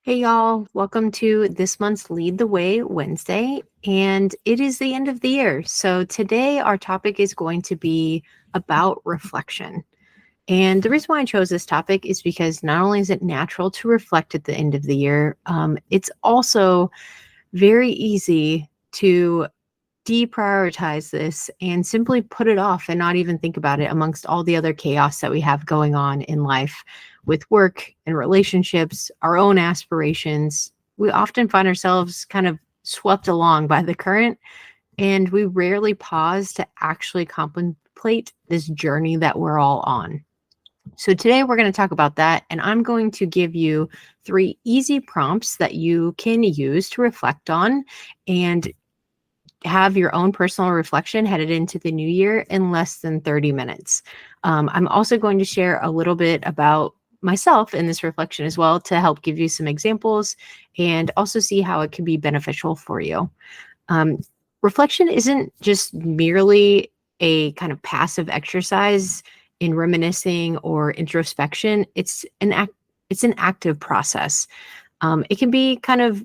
Hey y'all, welcome to this month's Lead the Way Wednesday, and it is the end of the year. So today our topic is going to be about reflection. And the reason why I chose this topic is because not only is it natural to reflect at the end of the year, it's also very easy to deprioritize this and simply put it off and not even think about it amongst all the other chaos that we have going on in life with work and relationships, our own aspirations. We often find ourselves kind of swept along by the current, and we rarely pause to actually contemplate this journey that we're all on. So today we're going to talk about that, and I'm going to give you 3 easy prompts that you can use to reflect on and have your own personal reflection headed into the new year in less than 30 minutes. I'm also going to share a little bit about myself in this reflection as well to help give you some examples and also see how it can be beneficial for you. Reflection isn't just merely a kind of passive exercise in reminiscing or introspection. It's an active process. It can be kind of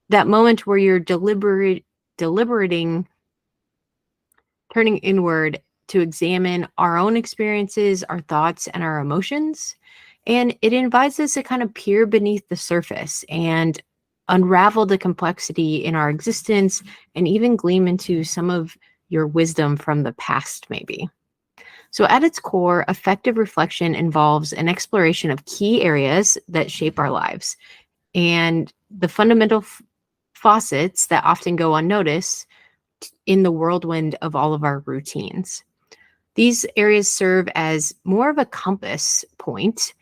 that moment where you're deliberating, turning inward to examine our own experiences, our thoughts, and our emotions. And it invites us to kind of peer beneath the surface and unravel the complexity in our existence and even gleam into some of your wisdom from the past, maybe. So, at its core, effective reflection involves an exploration of key areas that shape our lives and the fundamental faucets that often go unnoticed in the whirlwind of all of our routines. These areas serve as more of a compass point,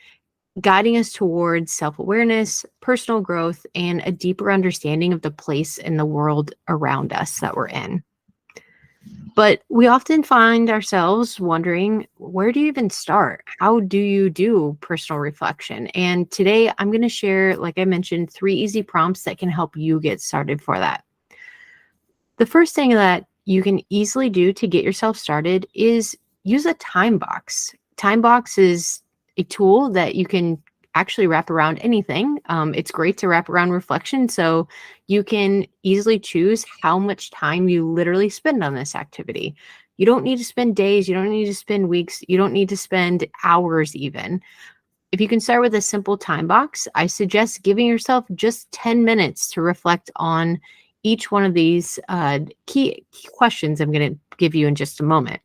guiding us towards self-awareness, personal growth, and a deeper understanding of the place in the world around us that we're in. But we often find ourselves wondering, where do you even start? How do you do personal reflection? And today I'm going to share, like I mentioned, 3 easy prompts that can help you get started for that. The first thing that you can easily do to get yourself started is use a time box. Time box is a tool that you can actually wrap around anything. It's great to wrap around reflection, so you can easily choose how much time you literally spend on this activity. You don't need to spend days, you don't need to spend weeks, you don't need to spend hours even. If you can start with a simple time box, I suggest giving yourself just 10 minutes to reflect on each one of these key questions I'm going to give you in just a moment.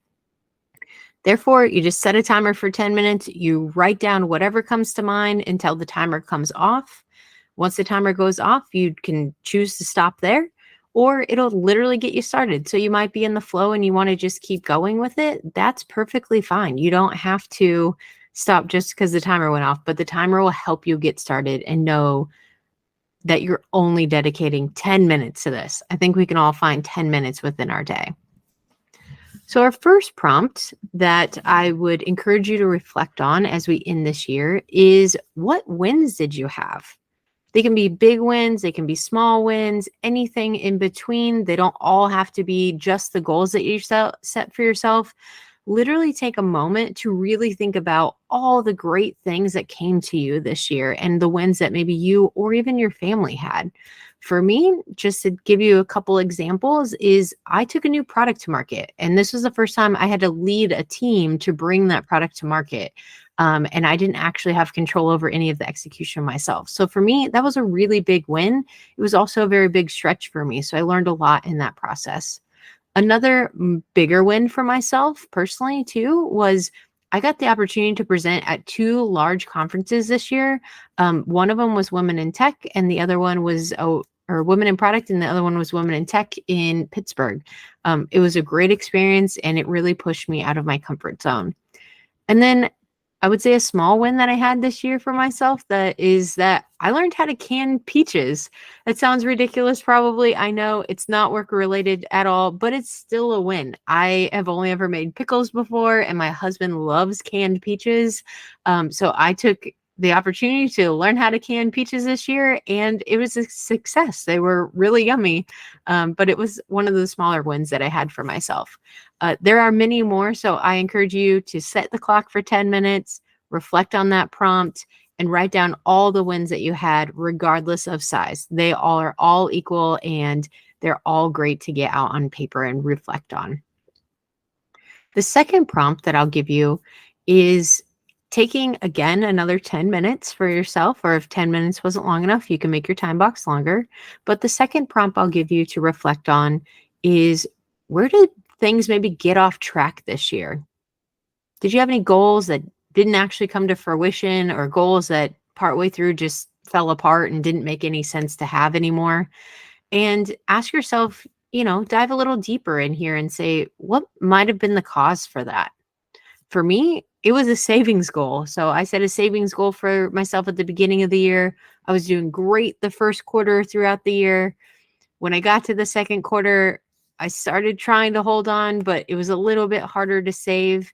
Therefore, you just set a timer for 10 minutes. You write down whatever comes to mind until the timer comes off. Once the timer goes off, you can choose to stop there, or it'll literally get you started. So you might be in the flow and you want to just keep going with it. That's perfectly fine. You don't have to stop just because the timer went off, but the timer will help you get started and know that you're only dedicating 10 minutes to this. I think we can all find 10 minutes within our day. So our first prompt that I would encourage you to reflect on as we end this year is, what wins did you have? They can be big wins, they can be small wins, anything in between. They don't all have to be just the goals that you set for yourself. Literally take a moment to really think about all the great things that came to you this year and the wins that maybe you or even your family had. For me, just to give you a couple examples, is I took a new product to market, and this was the first time I had to lead a team to bring that product to market. And I didn't actually have control over any of the execution myself. So for me, that was a really big win. It was also a very big stretch for me. So I learned a lot in that process. Another bigger win for myself personally too was I got the opportunity to present at 2 large conferences this year. One of them was Women in Tech, and the other one was Women in Product, and the other one was Women in Tech in Pittsburgh. It was a great experience, and it really pushed me out of my comfort zone. And then I would say a small win that I had this year for myself that I learned how to can peaches. That sounds ridiculous, probably. I know it's not work related at all, but it's still a win. I have only ever made pickles before, and my husband loves canned peaches. So I took the opportunity to learn how to can peaches this year, and it was a success. They were really yummy, but it was one of the smaller wins that I had for myself. There are many more, so I encourage you to set the clock for 10 minutes, reflect on that prompt, and write down all the wins that you had, regardless of size. They are all equal and they're all great to get out on paper and reflect on. The second prompt that I'll give you is taking, again, another 10 minutes for yourself, or if 10 minutes wasn't long enough, you can make your time box longer. But the second prompt I'll give you to reflect on is, where did things maybe get off track this year? Did you have any goals that didn't actually come to fruition, or goals that partway through just fell apart and didn't make any sense to have anymore? And ask yourself, dive a little deeper in here and say, what might have been the cause for that? For me, it was a savings goal. So I set a savings goal for myself at the beginning of the year. I was doing great the first quarter throughout the year. When I got to the second quarter, I started trying to hold on, but it was a little bit harder to save.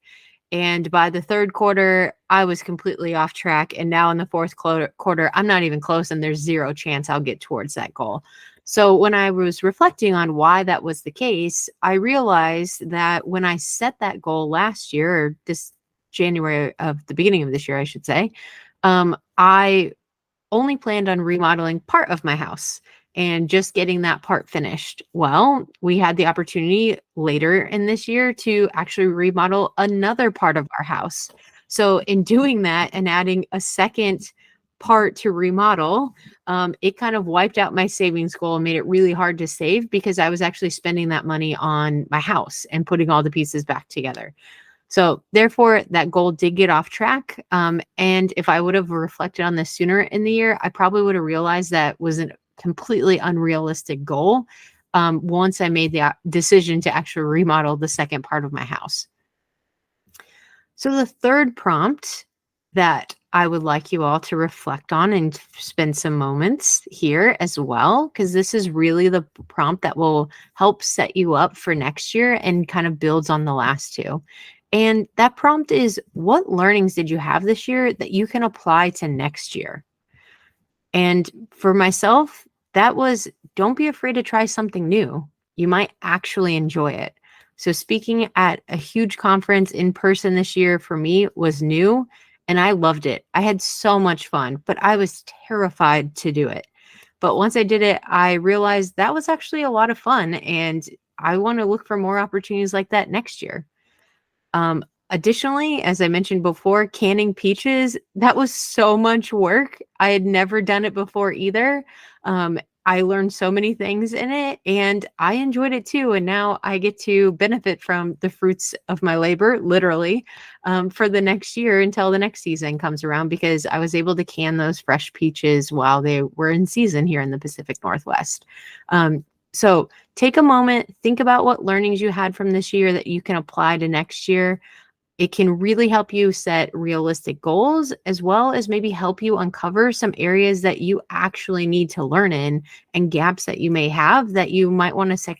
And by the third quarter, I was completely off track. And now in the fourth quarter, I'm not even close, and there's zero chance I'll get towards that goal. So when I was reflecting on why that was the case, I realized that when I set that goal last year, or this January of the beginning of this year, I should say, I only planned on remodeling part of my house and just getting that part finished. Well, we had the opportunity later in this year to actually remodel another part of our house. So in doing that and adding a second part to remodel, it kind of wiped out my savings goal and made it really hard to save, because I was actually spending that money on my house and putting all the pieces back together. So therefore, that goal did get off track. And if I would have reflected on this sooner in the year, I probably would have realized that was a completely unrealistic goal once I made the decision to actually remodel the second part of my house. So the third prompt that I would like you all to reflect on and spend some moments here as well, because this is really the prompt that will help set you up for next year and kind of builds on the last two. And that prompt is, what learnings did you have this year that you can apply to next year? And for myself, that was, don't be afraid to try something new. You might actually enjoy it. So speaking at a huge conference in person this year for me was new, and I loved it. I had so much fun, but I was terrified to do it. But once I did it, I realized that was actually a lot of fun, and I want to look for more opportunities like that next year. Additionally, as I mentioned before, canning peaches, that was so much work. I had never done it before either. I learned so many things in it, and I enjoyed it too. And now I get to benefit from the fruits of my labor, literally, for the next year until the next season comes around, because I was able to can those fresh peaches while they were in season here in the Pacific Northwest. So take a moment, think about what learnings you had from this year that you can apply to next year. It can really help you set realistic goals, as well as maybe help you uncover some areas that you actually need to learn in, and gaps that you may have that you might want to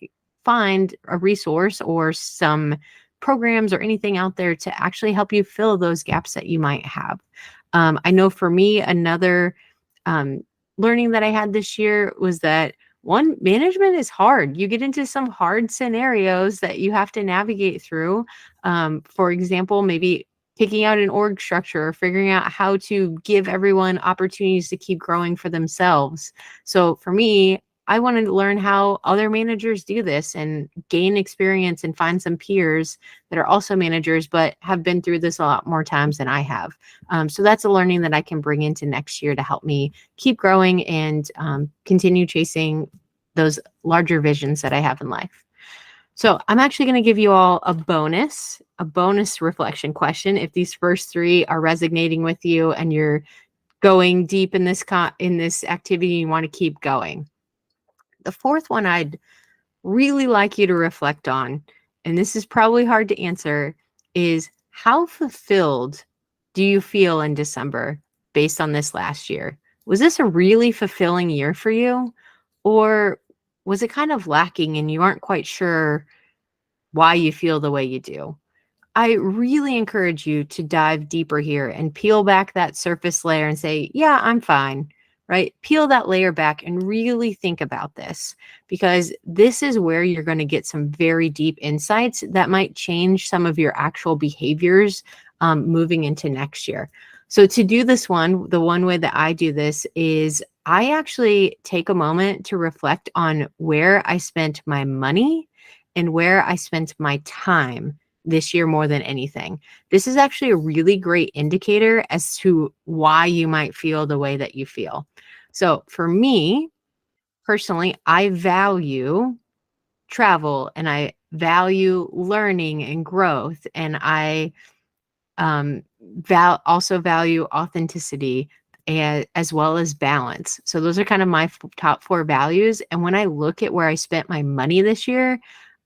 find a resource or some programs or anything out there to actually help you fill those gaps that you might have. I know for me, another learning that I had this year was that, one, management is hard. You get into some hard scenarios that you have to navigate through. For example, maybe picking out an org structure or figuring out how to give everyone opportunities to keep growing for themselves. So for me, I wanted to learn how other managers do this and gain experience and find some peers that are also managers, but have been through this a lot more times than I have. So that's a learning that I can bring into next year to help me keep growing and continue chasing those larger visions that I have in life. So I'm actually going to give you all a bonus reflection question. If these first three are resonating with you and you're going deep in this activity, you want to keep going. The fourth one I'd really like you to reflect on, and this is probably hard to answer, is how fulfilled do you feel in December based on this last year? Was this a really fulfilling year for you? Or was it kind of lacking and you aren't quite sure why you feel the way you do? I really encourage you to dive deeper here and peel back that surface layer and say, yeah, I'm fine, right? Peel that layer back and really think about this, because this is where you're going to get some very deep insights that might change some of your actual behaviors moving into next year. So to do this one, the one way that I do this is I actually take a moment to reflect on where I spent my money and where I spent my time this year more than anything. This is actually a really great indicator as to why you might feel the way that you feel. So for me personally, I value travel and I value learning and growth, and I also value authenticity as well as balance. So those are kind of my top four values. And when I look at where I spent my money this year,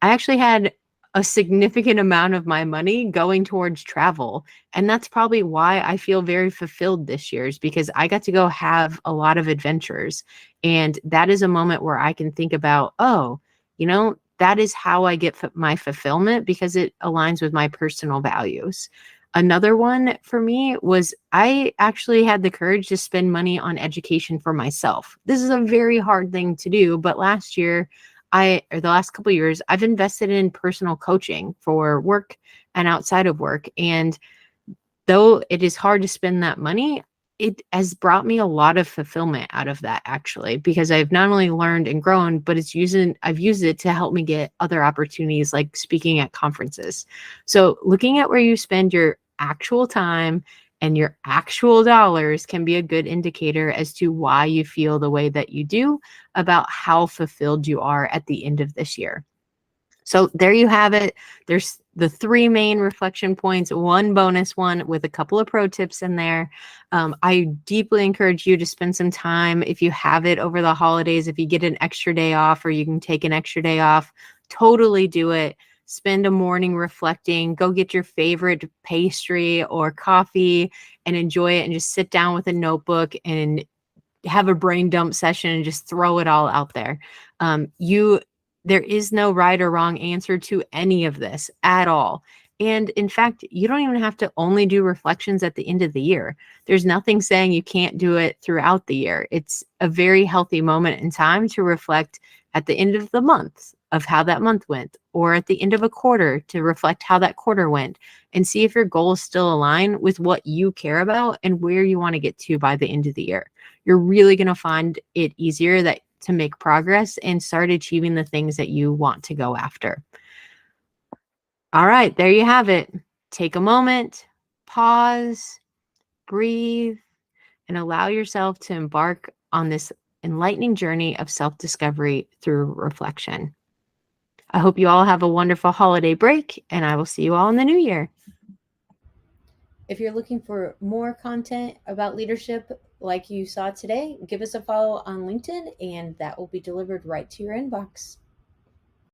I actually had a significant amount of my money going towards travel. And that's probably why I feel very fulfilled this year, is because I got to go have a lot of adventures. And that is a moment where I can think about, oh, that is how I get my fulfillment, because it aligns with my personal values. Another one for me was I actually had the courage to spend money on education for myself. This is a very hard thing to do, but last year, or the last couple of years, I've invested in personal coaching for work and outside of work. And though it is hard to spend that money, it has brought me a lot of fulfillment out of that, actually, because I've not only learned and grown, but I've used it to help me get other opportunities like speaking at conferences. So looking at where you spend your actual time and your actual dollars can be a good indicator as to why you feel the way that you do about how fulfilled you are at the end of this year. So there you have it. There's the three main reflection points, one bonus one with a couple of pro tips in there. I deeply encourage you to spend some time, if you have it over the holidays, if you get an extra day off or you can take an extra day off, totally do it. Spend a morning reflecting, go get your favorite pastry or coffee and enjoy it, and just sit down with a notebook and have a brain dump session and just throw it all out there. There is no right or wrong answer to any of this at all. And in fact, you don't even have to only do reflections at the end of the year. There's nothing saying you can't do it throughout the year. It's a very healthy moment in time to reflect at the end of the month of how that month went, or at the end of a quarter to reflect how that quarter went, and see if your goals still align with what you care about and where you want to get to by the end of the year. You're really going to find it easier to make progress and start achieving the things that you want to go after. All right, there you have it. Take a moment, pause, breathe, and allow yourself to embark on this enlightening journey of self-discovery through reflection. I hope you all have a wonderful holiday break, and I will see you all in the new year. If you're looking for more content about leadership like you saw today, give us a follow on LinkedIn, and that will be delivered right to your inbox.